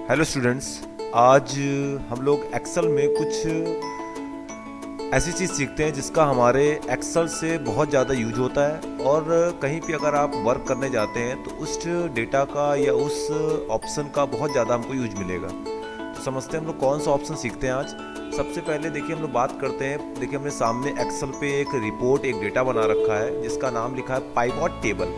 Hello students. आज हम लोग एक्सेल में कुछ ऐसी चीज़ सीखते हैं जिसका हमारे एक्सेल से बहुत ज़्यादा यूज होता है, और कहीं भी अगर आप वर्क करने जाते हैं तो उस डेटा का या उस ऑप्शन का बहुत ज़्यादा हमको यूज मिलेगा। तो समझते हैं हम लोग कौन सा ऑप्शन सीखते हैं आज। सबसे पहले देखिए हम लोग बात करते हैं। देखिए हमने सामने एक्सेल पे एक रिपोर्ट, एक डेटा बना रखा है जिसका नाम लिखा है पाइवॉट टेबल।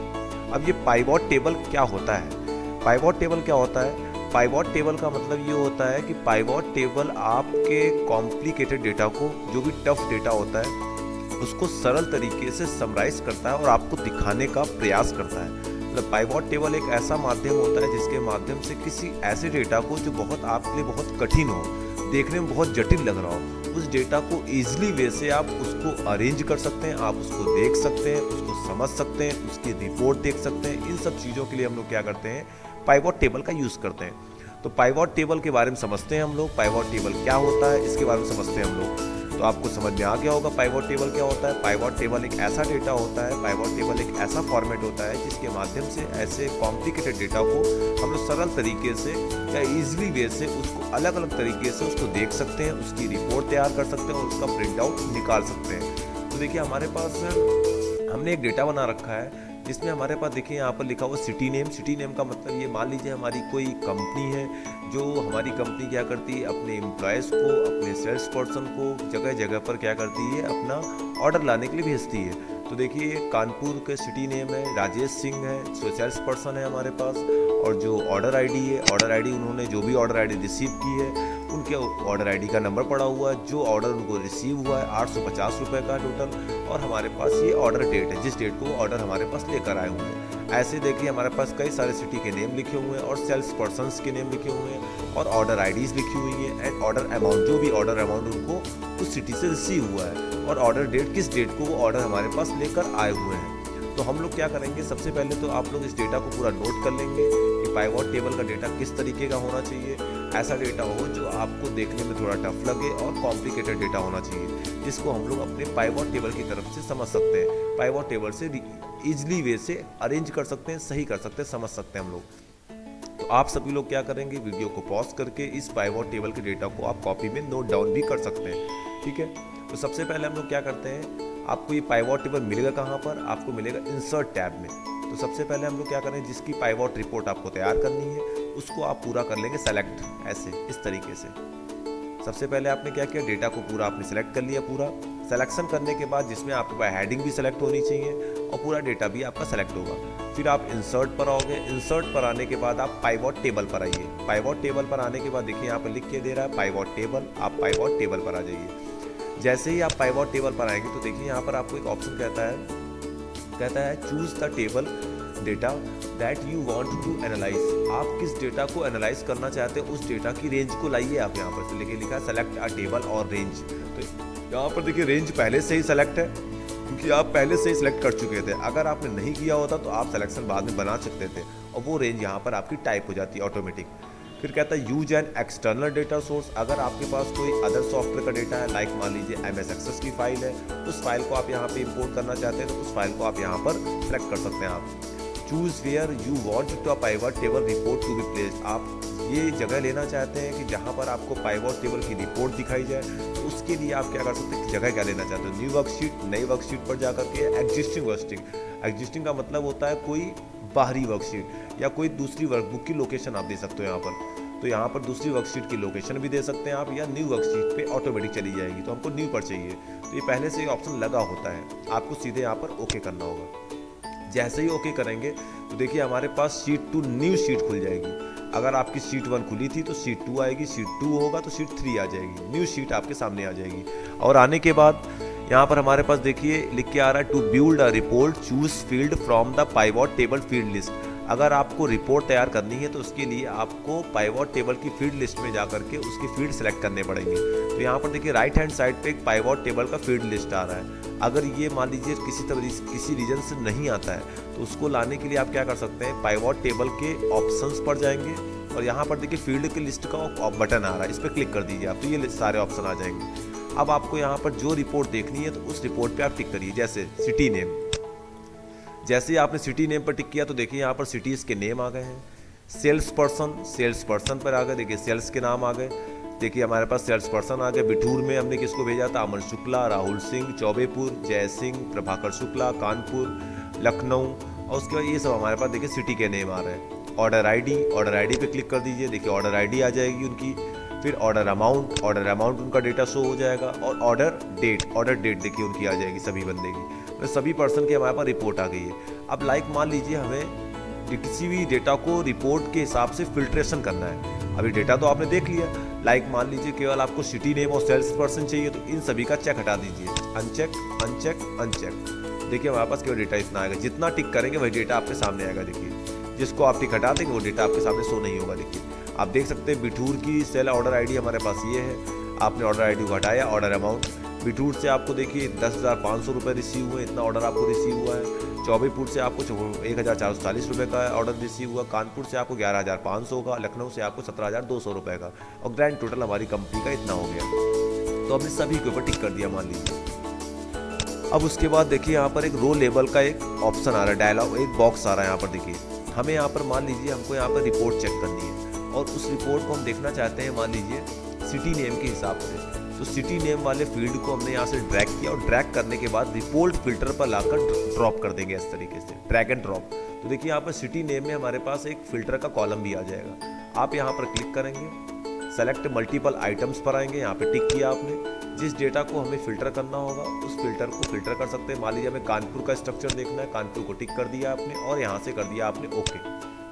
अब ये पाइवॉट टेबल क्या होता है? पाइवॉट टेबल क्या होता है? पाइवॉट टेबल का मतलब ये होता है कि पाइवॉट टेबल आपके कॉम्प्लिकेटेड डेटा को, जो भी टफ डेटा होता है, उसको सरल तरीके से समराइज करता है और आपको दिखाने का प्रयास करता है। मतलब पाइवॉट टेबल एक ऐसा माध्यम होता है जिसके माध्यम से किसी ऐसे डेटा को जो बहुत आपके लिए बहुत कठिन हो, देखने में बहुत जटिल लग रहा हो, उस डेटा को ईजिली वे से आप उसको अरेंज कर सकते हैं, आप उसको देख सकते हैं, उसको समझ सकते हैं, उसकी रिपोर्ट देख सकते हैं। इन सब चीज़ों के लिए हम लोग क्या करते हैं? पाइवॉट टेबल का यूज़ करते हैं। तो पाइवॉट टेबल के बारे में समझते हैं हम लोग। पाइवॉट टेबल क्या होता है इसके बारे में समझते हैं हम लोग। तो आपको समझ में आ गया होगा पाइवॉट टेबल क्या होता है। पाइवॉट टेबल एक ऐसा डेटा होता है, पाइवॉट टेबल एक ऐसा फॉर्मेट होता है जिसके माध्यम से ऐसे कॉम्प्लिकेटेड डेटा को हम लोग सरल तरीके से या ईजिली वे से उसको अलग अलग तरीके से उसको देख सकते हैं, उसकी रिपोर्ट तैयार कर सकते हैं और उसका प्रिंट आउट निकाल सकते हैं। तो देखिए हमारे पास हमने एक डेटा बना रखा है जिसमें हमारे पास देखिए यहाँ पर लिखा हुआ सिटी नेम। सिटी नेम का मतलब ये, मान लीजिए हमारी कोई कंपनी है, जो हमारी कंपनी क्या करती है, अपने एम्प्लॉयज़ को, अपने सेल्स पर्सन को जगह जगह पर क्या करती है, अपना ऑर्डर लाने के लिए भेजती है। तो देखिए कानपुर के सिटी नेम है, राजेश सिंह है, जो सेल्स पर्सन है हमारे पास, और जो ऑर्डर आईडी है, ऑर्डर आईडी उन्होंने जो भी ऑर्डर आईडी रिसीव की है उनके ऑर्डर आईडी का नंबर पड़ा हुआ है, जो ऑर्डर उनको रिसीव हुआ है 850 रुपये का टोटल, और हमारे पास ये ऑर्डर डेट है जिस डेट को वो ऑर्डर हमारे पास लेकर आए हुए हैं। ऐसे देखिए हमारे पास कई सारे सिटी के नेम लिखे हुए हैं और सेल्स पर्सनस के नेम लिखे हुए हैं और ऑर्डर आईडीज़ लिखी हुई हैं एंड ऑर्डर अमाउंट, जो भी ऑर्डर अमाउंट उनको उस सिटी से रिसीव हुआ है, और ऑर्डर डेट, किस डेट को वो ऑर्डर हमारे पास लेकर आए हुए हैं। तो हम लोग क्या करेंगे, सबसे पहले तो आप लोग इस डेटा को पूरा नोट कर लेंगे कि पाइवॉट टेबल का डेटा किस तरीके का होना चाहिए। ऐसा डेटा हो जो आपको देखने में थोड़ा टफ लगे और कॉम्प्लिकेटेड डेटा होना चाहिए, जिसको हम लोग अपने पाइवॉट टेबल की तरफ से समझ सकते हैं। पाइवॉट टेबल से ईजिली वे से अरेंज कर सकते हैं, सही कर सकते हैं, समझ सकते हैं हम लोग। तो आप सभी लोग क्या करेंगे, वीडियो को पॉज करके इस पाइवॉट टेबल के डेटा को आप कॉपी में नोट डाउन भी कर सकते हैं। ठीक है, तो सबसे पहले हम लोग क्या करते हैं, आपको ये पाइवॉट टेबल मिलेगा कहाँ पर? आपको मिलेगा इंसर्ट टैब में। तो सबसे पहले हम लोग क्या करें, जिसकी पाइवॉट रिपोर्ट आपको तैयार करनी है उसको आप पूरा कर लेंगे सेलेक्ट, ऐसे इस तरीके से। सबसे पहले आपने क्या किया, डेटा को पूरा आपने सेलेक्ट कर लिया। पूरा सेलेक्शन करने के बाद जिसमें आपके पास हेडिंग भी सेलेक्ट होनी चाहिए और पूरा डेटा भी आपका सेलेक्ट होगा। फिर आप इंसर्ट पर आओगे। इंसर्ट पर आने के बाद आप पाइवॉट टेबल पर आइए। पाइवॉट टेबल पर आने के बाद देखिए यहाँ पर लिख के दे रहा है पाइवॉट टेबल, आप पाइवॉट टेबल पर आ जाइए। जैसे ही आप पाइवॉट टेबल पर आएंगे तो देखिए यहाँ पर आपको एक ऑप्शन कहता है choose the table data that you want to analyse. आप किस डेटा को एनालाइज करना चाहते हैं उस डेटा की रेंज को लाइए। आप यहाँ पर से लिखा है सेलेक्ट अ टेबल और रेंज। तो यहाँ पर देखिए रेंज पहले से ही सेलेक्ट है क्योंकि आप पहले से ही सिलेक्ट कर चुके थे। अगर आपने नहीं किया होता तो आप सिलेक्शन बाद में बना सकते थे और वो रेंज यहाँ पर आपकी टाइप हो जाती है ऑटोमेटिक। फिर कहता है use an external data source. अगर आपके पास कोई अदर सॉफ्टवेयर का डेटा है, लाइक मान लीजिए MS एक्सेस की फाइल है, उस फाइल को आप यहाँ पे इंपोर्ट करना चाहते हैं तो उस फाइल को आप यहाँ पर सेलेक्ट कर सकते हैं। आप choose where you want to a pivot table report to be placed. आप ये जगह लेना चाहते हैं कि जहाँ पर आपको पाइवॉट टेबल की रिपोर्ट दिखाई जाए, तो उसके लिए आप क्या कर सकते हैं, जगह क्या लेना चाहते हो। न्यू वर्कशीट, नई वर्कशीट पर जाकर के एग्जिस्टिंग वर्कशीट। एग्जिस्टिंग का मतलब होता है कोई बाहरी वर्कशीट या कोई दूसरी वर्कबुक की लोकेशन आप दे सकते हो यहाँ पर। तो यहाँ पर दूसरी वर्कशीट की लोकेशन भी दे सकते हैं आप, या न्यू वर्कशीट पे ऑटोमेटिक चली जाएगी। तो हमको न्यू पर चाहिए तो ये पहले से ही ऑप्शन लगा होता है, आपको सीधे यहाँ पर ओके करना होगा। जैसे ही ओके करेंगे तो देखिए हमारे पास शीट 2 न्यू शीट खुल जाएगी। अगर आपकी शीट 1 खुली थी तो शीट 2 आएगी, शीट 2 होगा तो शीट 3 आ जाएगी, न्यू शीट आपके सामने आ जाएगी। और आने के बाद यहाँ पर हमारे पास देखिए लिख के आ रहा है to build a report choose field from the pivot table field list. अगर आपको रिपोर्ट तैयार करनी है तो उसके लिए आपको पाइवॉट टेबल की फील्ड लिस्ट में जाकर के उसकी फील्ड सेलेक्ट करने पड़ेंगे। तो यहाँ पर देखिए राइट हैंड साइड पे एक पाइवॉट टेबल का फील्ड लिस्ट आ रहा है। अगर ये मान लीजिए किसी रीजन से नहीं आता है तो उसको लाने के लिए आप क्या कर सकते हैं, पाइवॉट टेबल के ऑप्शंस पर जाएंगे और यहाँ पर देखिए फील्ड की लिस्ट का बटन आ रहा है, इस पर क्लिक कर दीजिए आप, तो ये सारे ऑप्शन आ जाएंगे। अब आपको यहाँ पर जो रिपोर्ट देखनी है तो उस रिपोर्ट पे आप टिक करिए। जैसे सिटी नेम, जैसे ही आपने सिटी नेम पर टिक किया तो देखिए यहाँ पर सिटीज़ के नेम आ गए हैं। सेल्स पर्सन पर आ गए, देखिए सेल्स के नाम आ गए। देखिए हमारे पास सेल्स पर्सन आ गए। बिठूर में हमने किसको भेजा था, अमन शुक्ला, राहुल सिंह, चौबेपुर, जय सिंह, प्रभाकर शुक्ला, कानपुर, लखनऊ। और उसके बाद ये सब हमारे पास देखिए सिटी के नेम आ रहे हैं। ऑर्डर आईडी पे क्लिक कर दीजिए, देखिए ऑर्डर आईडी आ जाएगी उनकी। फिर ऑर्डर अमाउंट उनका डेटा शो हो जाएगा। और ऑर्डर डेट देखिए उनकी आ जाएगी सभी बंदे की, तो सभी पर्सन की हमारे पास रिपोर्ट आ गई है। अब लाइक मान लीजिए हमें किसी भी डेटा को रिपोर्ट के हिसाब से फिल्ट्रेशन करना है। अभी डेटा तो आपने देख लिया, लाइक मान लीजिए केवल आपको सिटी नेम और सेल्स पर्सन चाहिए, तो इन सभी का चेक हटा दीजिए, अनचेक। देखिए हमारे पास केवल डेटा इतना आएगा, जितना टिक करेंगे वही डेटा आपके सामने आएगा। देखिए जिसको आप टिक हटा देंगे वो डेटा आपके सामने शो नहीं होगा। देखिए आप देख सकते हैं बिठूर की सेल ऑर्डर आईडी हमारे पास ये है। आपने ऑर्डर आईडी को हटाया, ऑर्डर अमाउंट बिठूर से आपको देखिए 10,500 रुपये रिसीव हुए, इतना ऑर्डर आपको रिसीव हुआ है। चौबेपुर से आपको 1,440 रुपये का ऑर्डर रिसीव हुआ। कानपुर से आपको 11,500 का, लखनऊ से आपको 17,200 रुपये का, और ग्रैंड टोटल हमारी कंपनी का इतना हो गया। तो हमने सभी के ऊपर टिक कर दिया मान लीजिए। अब उसके बाद देखिए यहाँ पर एक रो लेवल का एक ऑप्शन आ रहा है, डायलॉग एक बॉक्स आ रहा है यहाँ पर। देखिए हमें यहाँ पर मान लीजिए हमको यहाँ पर रिपोर्ट चेक करनी है, और उस रिपोर्ट को हम देखना चाहते हैं मान लीजिए सिटी नेम के हिसाब से। तो सिटी नेम वाले फील्ड को हमने यहाँ से ड्रैग किया, और ड्रैग करने के बाद रिपोर्ट फिल्टर पर लाकर ड्रॉप कर देंगे इस तरीके से, ड्रैग एंड ड्रॉप। तो देखिए यहाँ पर सिटी नेम में हमारे पास एक फिल्टर का कॉलम भी आ जाएगा। आप यहाँ पर क्लिक करेंगे, सेलेक्ट मल्टीपल आइटम्स पर आएंगे, यहाँ पे टिक किया आपने। जिस डेटा को हमें फिल्टर करना होगा उस फिल्टर को फिल्टर कर सकते हैं। मान लीजिए हमें कानपुर का स्ट्रक्चर देखना है, कानपुर को टिक कर दिया आपने, और यहाँ से कर दिया आपने ओके।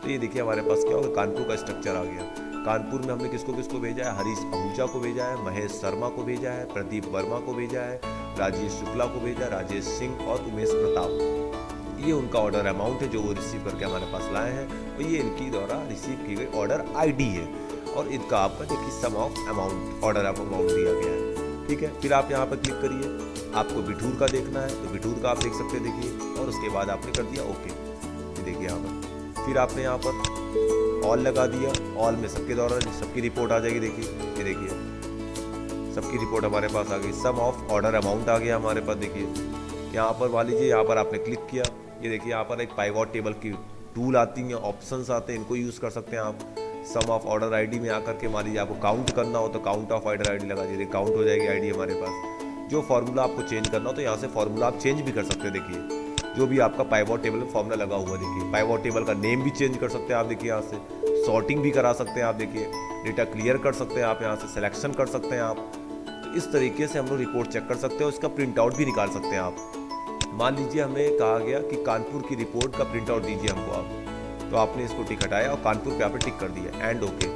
तो ये देखिए हमारे पास क्या होगा, कानपुर का स्ट्रक्चर आ गया। कानपुर में हमने किसको किसको भेजा है, हरीश आहूजा को भेजा है, महेश शर्मा को भेजा है, प्रदीप वर्मा को भेजा है, राजेश शुक्ला को भेजा, राजेश सिंह और उमेश प्रताप। ये उनका ऑर्डर अमाउंट है जो वो रिसीव करके हमारे पास लाए हैं, और ये इनकी द्वारा रिसीव की गई ऑर्डर आईडी है, और इनका आपका देखिए sum of amount, order of amount दिया गया है। ठीक है, फिर आप यहाँ पर क्लिक करिए, आपको बिठूर का देखना है तो बिठूर का आप देख सकते हैं देखिए, और उसके बाद आपने कर दिया ओके। ये देखिए यहाँ पर फिर आपने यहाँ पर ऑल लगा दिया, ऑल में सबके द्वारा सबकी रिपोर्ट आ जाएगी। देखिए ये देखिए सबकी रिपोर्ट हमारे पास आ गई, सम ऑफ ऑर्डर अमाउंट आ गया हमारे पास। देखिए यहाँ पर मान लीजिए यहाँ पर आपने क्लिक किया, ये देखिए यहाँ पर एक पाइवॉट टेबल की टूल आती हैं, ऑप्शंस आते हैं, इनको यूज़ कर सकते हैं आप। सम ऑफ ऑर्डर आईडी में आकर के मान लीजिए आपको काउंट करना हो तो काउंट ऑफ ऑर्डर आईडी लगा दीजिए, काउंट हो जाएगी आईडी हमारे पास। जो फार्मूला आपको चेंज करना हो तो यहाँ से फार्मूला आप चेंज भी कर सकते हैं। देखिए जो भी आपका पाइवॉट टेबल में फार्मूला लगा हुआ, देखिए पाइवॉट टेबल का नेम भी चेंज कर सकते हैं आप। देखिए यहाँ से सॉर्टिंग भी करा सकते हैं आप, देखिए डेटा क्लियर कर सकते हैं आप, यहाँ से सिलेक्शन कर सकते हैं आप। तो इस तरीके से हम लोग रिपोर्ट चेक कर सकते हैं, उसका प्रिंट आउट भी निकाल सकते हैं आप। मान लीजिए हमें कहा गया कि कानपुर की रिपोर्ट का प्रिंट आउट दीजिए हमको आप, तो आपने इसको टिक हटाया और कानपुर पे आपने टिक कर दिया एंड ओके।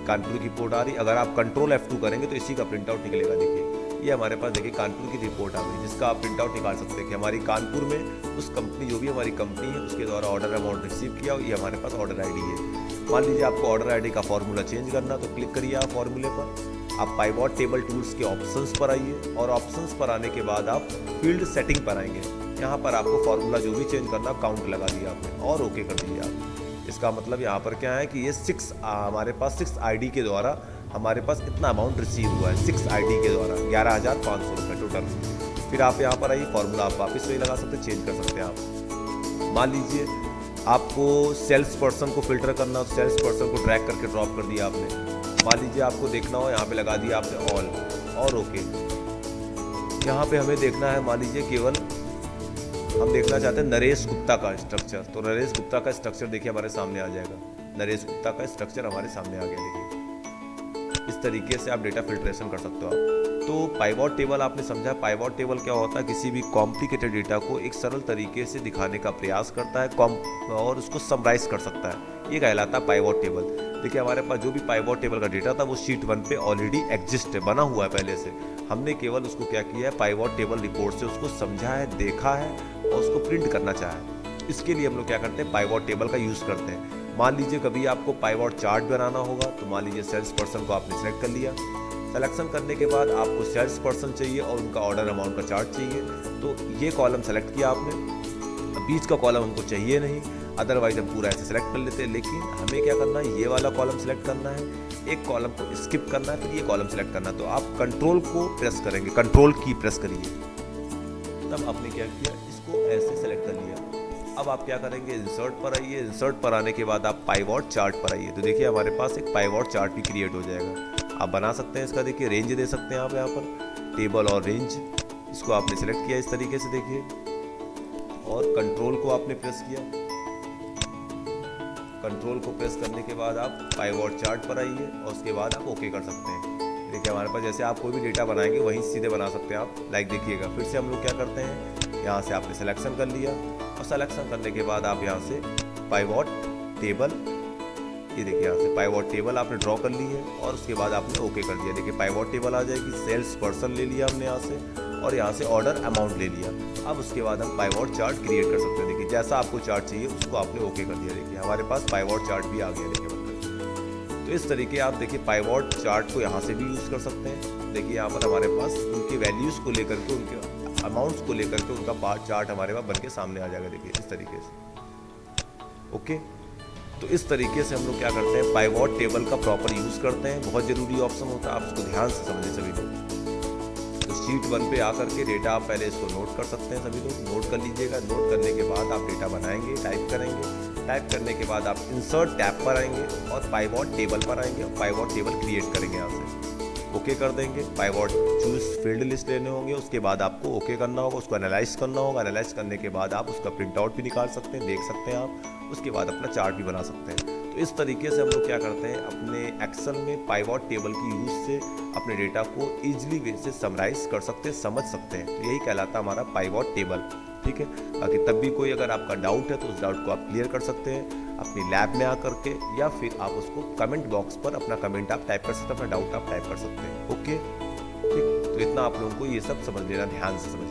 कानपुर की रिपोर्ट आ रही, अगर आप कंट्रोल F2 करेंगे तो इसी का प्रिंट आउट निकलेगा। देखिए ये हमारे पास देखिए कानपुर की रिपोर्ट आ गई, जिसका आप प्रिंट आउट निकाल सकते हैं कि हमारी कानपुर में उस कंपनी जो भी हमारी कंपनी है उसके द्वारा ऑर्डर अमाउंट रिसीव किया, और ये हमारे पास ऑर्डर आईडी है। मान लीजिए आपको ऑर्डर आईडी का फॉर्मूला चेंज करना, तो क्लिक करिए आप फॉर्मूले पर, आप पाइवॉट टेबल टूल्स के ऑप्शंस पर आइए, और ऑप्शंस पर आने के बाद आप फील्ड सेटिंग पर आएंगे। यहाँ पर आपको फॉर्मूला जो भी चेंज करना काउंट लगा दिया आपने और ओके कर दीजिए आप। इसका मतलब यहाँ पर क्या है कि ये हमारे पास 6 आईडी के द्वारा हमारे पास इतना अमाउंट रिसीव हुआ है, 6 आईडी के द्वारा 11,500 रुपये टोटल। फिर आप यहाँ पर आइए, फॉर्मूला आप वापस वही लगा सकते हैं, चेंज कर सकते हैं आप। मान लीजिए आपको सेल्स पर्सन को फिल्टर करना, तो सेल्स पर्सन को ड्रैग करके ड्रॉप कर दिया आपने। मान लीजिए आपको देखना हो, यहाँ पे लगा दिया आपने ऑल और ओके। यहाँ पे हमें देखना है मान लीजिए केवल हम देखना चाहते हैं नरेश गुप्ता का स्ट्रक्चर, तो नरेश गुप्ता का स्ट्रक्चर देखिए हमारे सामने आ जाएगा। नरेश गुप्ता का स्ट्रक्चर हमारे सामने आ गया। देखिए इस तरीके से आप डेटा फिल्ट्रेशन कर सकते हो आप। तो पाइवॉट टेबल आपने समझा, पाइवॉट टेबल क्या होता है, किसी भी कॉम्प्लिकेटेड डेटा को एक सरल तरीके से दिखाने का प्रयास करता है और उसको समराइज कर सकता है, ये कहलाता है पाइवॉट टेबल। देखिए हमारे पास जो भी पाइवॉट टेबल का डेटा था वो शीट 1 पे ऑलरेडी एग्जिस्ट है, बना हुआ है पहले से। हमने केवल उसको क्या किया है, पाइवॉट टेबल रिपोर्ट से उसको समझा है, देखा है और उसको प्रिंट करना चाहा है। इसके लिए हम लोग क्या करते हैं, पाइवॉट टेबल का यूज़ करते हैं। मान लीजिए कभी आपको पाइवॉट चार्ट बनाना होगा, तो मान लीजिए सेल्स पर्सन को आपने सेलेक्ट कर लिया। सिलेक्शन करने के बाद आपको सेल्स पर्सन चाहिए और उनका ऑर्डर अमाउंट का चार्ट चाहिए, तो ये कॉलम सेलेक्ट किया आपने। बीच का कॉलम हमको चाहिए नहीं, अदरवाइज हम पूरा ऐसे सेलेक्ट कर लेते हैं। लेकिन हमें क्या करना है, ये वाला कॉलम सेलेक्ट करना है, एक कॉलम को स्किप करना है, फिर ये कॉलम सेलेक्ट करना है। तो आप कंट्रोल को प्रेस करेंगे, कंट्रोल की प्रेस करिए, तब आपने क्या किया, इसको ऐसे सेलेक्ट कर लिया। अब आप क्या करेंगे, इंसर्ट पर आइए। इंसर्ट पर आने के बाद आप पाइवॉट चार्ट पर आइए। तो देखिए हमारे पास एक पाइवॉट चार्ट भी क्रिएट हो जाएगा। आप बना सकते हैं इसका, देखिए रेंज दे सकते हैं आप यहाँ पर, टेबल और रेंज, इसको आपने सेलेक्ट किया इस तरीके से देखिए, और कंट्रोल को आपने प्रेस किया। कंट्रोल को प्रेस करने के बाद आप पाइवॉट चार्ट पर आइए और उसके बाद आप ओके कर सकते हैं। देखिए हमारे पास जैसे आप कोई भी डेटा बनाएंगे वहीं सीधे बना सकते हैं आप। लाइक देखिएगा, फिर से हम लोग क्या करते हैं, यहाँ से आपने सिलेक्शन कर लिया और सिलेक्शन करने के बाद आप यहाँ से पाइवॉट टेबल, ये देखिए यहाँ से पाइवॉट टेबल आपने ड्रॉ कर ली है और उसके बाद आपने ओके कर दिया। देखिए पाइवॉट टेबल आ जाएगी, सेल्स पर्सन ले लिया हमने यहाँ से और यहाँ से ऑर्डर अमाउंट ले लिया। अब उसके बाद हम पाइवॉट चार्ट क्रिएट कर सकते हैं। देखिए जैसा आपको चार्ट चाहिए उसको आपने ओके कर दिया। देखिए हमारे पास पाइवॉट चार्ट भी आ गया। देखिए मतलब तो इस तरीके आप देखिए पाइवॉट चार्ट को यहाँ से भी यूज़ कर सकते हैं। देखिए यहाँ पर हमारे पास उनके वैल्यूज़ को लेकर के, उनके अमाउंट्स को लेकर के उनका पार्ट चार्ट हमारे पास बन के सामने आ जाएगा। देखिए इस तरीके से। ओके, तो इस तरीके से हम लोग क्या करते हैं, पाइवॉट टेबल का प्रॉपर यूज़ करते हैं। बहुत ज़रूरी ऑप्शन होता है, आप इसको ध्यान से समझें सभी लोग। तो शीट 1 पे आकर के डेटा आप पहले इसको नोट कर सकते हैं, सभी लोग नोट कर लीजिएगा। नोट करने के बाद आप डेटा बनाएंगे, टाइप करेंगे। टाइप करने के बाद आप इंसर्ट टैब पर आएंगे और पाइवॉट टेबल पर आएंगे और पाइवॉट टेबल क्रिएट करेंगे। यहाँ से ओके कर देंगे। पाइवॉट चूज फील्ड लिस्ट लेने होंगे, उसके बाद आपको ओके करना होगा, उसको एनालाइज करना होगा। एनालाइज करने के बाद आप उसका प्रिंट आउट भी निकाल सकते हैं, देख सकते हैं आप। उसके बाद अपना चार्ट भी बना सकते हैं। तो इस तरीके से हम लोग क्या करते हैं, अपने एक्सेल में पाइवॉट टेबल की यूज़ से अपने डेटा को ईजिली वे से समराइज कर सकते हैं, समझ सकते हैं। तो यही कहलाता है हमारा पाइवॉट टेबल। ठीक है, बाकी तब भी कोई अगर आपका डाउट है तो उस डाउट को आप क्लियर कर सकते हैं अपनी लैब में आकर के, या फिर आप उसको कमेंट बॉक्स पर अपना कमेंट आप टाइप कर सकते हैं, अपना डाउट आप टाइप कर सकते हैं। ओके, ठीक, तो इतना आप लोगों को ये सब समझ लेना, ध्यान से समझ